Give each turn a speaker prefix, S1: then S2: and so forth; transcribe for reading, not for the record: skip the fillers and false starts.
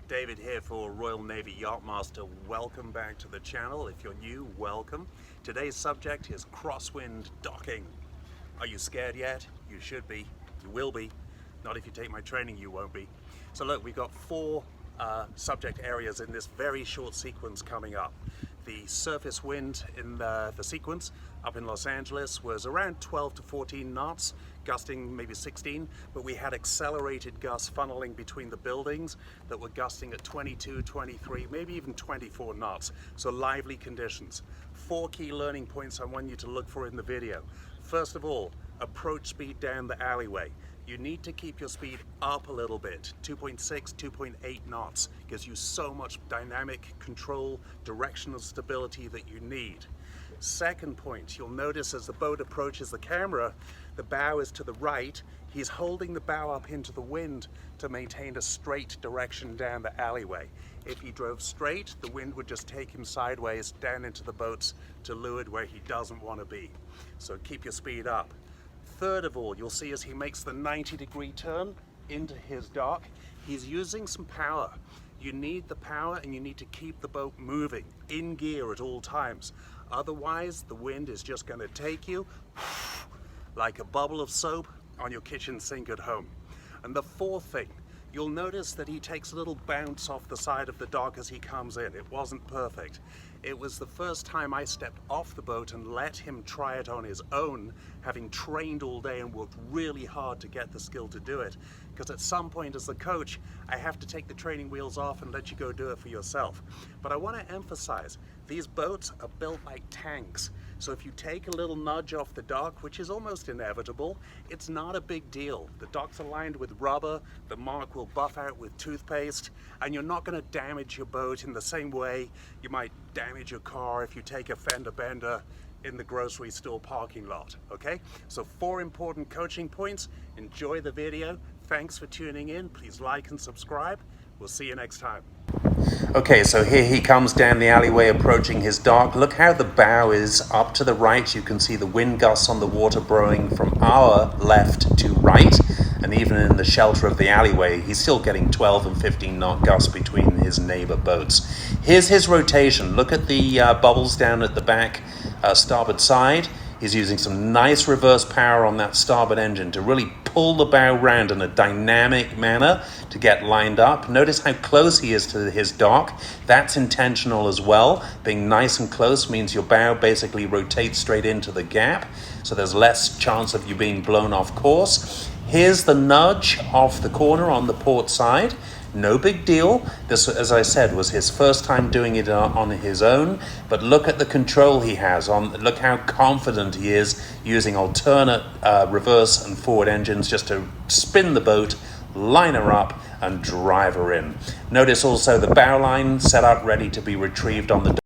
S1: David here for Royal Navy Yachtmaster. Welcome back to the channel. If you're new, welcome. Today's subject is crosswind docking. Are you scared yet? You should be. You will be. Not if you take my training, you won't be. So look, we've got four subject areas in this very short sequence coming up. The surface wind in the sequence up in Los Angeles was around 12 to 14 knots, gusting maybe 16, but we had accelerated gusts funneling between the buildings that were gusting at 22, 23, maybe even 24 knots. So lively conditions. Four key learning points I want you to look for in the video. First of all, approach speed down the alleyway. You need to keep your speed up a little bit. 2.6, 2.8 knots gives you so much dynamic control, directional stability that you need. Second point, you'll notice as the boat approaches the camera, the bow is to the right. He's holding the bow up into the wind to maintain a straight direction down the alleyway. If he drove straight, the wind would just take him sideways down into the boats to leeward where he doesn't want to be. So keep your speed up. Third of all, you'll see as he makes the 90-degree turn into his dock, he's using some power. You need the power and you need to keep the boat moving in gear at all times. Otherwise, the wind is just going to take you like a bubble of soap on your kitchen sink at home. And the fourth thing, you'll notice that he takes a little bounce off the side of the dock as he comes in. It wasn't perfect. It was the first time I stepped off the boat and let him try it on his own, having trained all day and worked really hard to get the skill to do it. Because at some point as the coach, I have to take the training wheels off and let you go do it for yourself. But I want to emphasize, these boats are built like tanks. So if you take a little nudge off the dock, which is almost inevitable, it's not a big deal. The dock's aligned with rubber, the mark will buff out with toothpaste, and you're not going to damage your boat in the same way you might damage your car if you take a fender bender in the grocery store parking lot, okay? So four important coaching points. Enjoy the video. Thanks for tuning in. Please like and subscribe. We'll see you next time. Okay, so here he comes down the alleyway approaching his dock. Look how the bow is up to the right. You can see the wind gusts on the water blowing from our left to right. And even in the shelter of the alleyway, he's still getting 12 and 15 knot gusts between his neighbor boats. Here's his rotation. Look at the bubbles down at the back starboard side. He's using some nice reverse power on that starboard engine to really pull the bow round in a dynamic manner to get lined up. Notice how close he is to his dock. That's intentional as well. Being nice and close means your bow basically rotates straight into the gap, so there's less chance of you being blown off course. Here's the nudge off the corner on the port side. No big deal. This, as I said, was his first time doing it on his own, but look at the control he has. Look how confident he is using alternate reverse and forward engines just to spin the boat, line her up, and drive her in. Notice also the bow line set up ready to be retrieved on the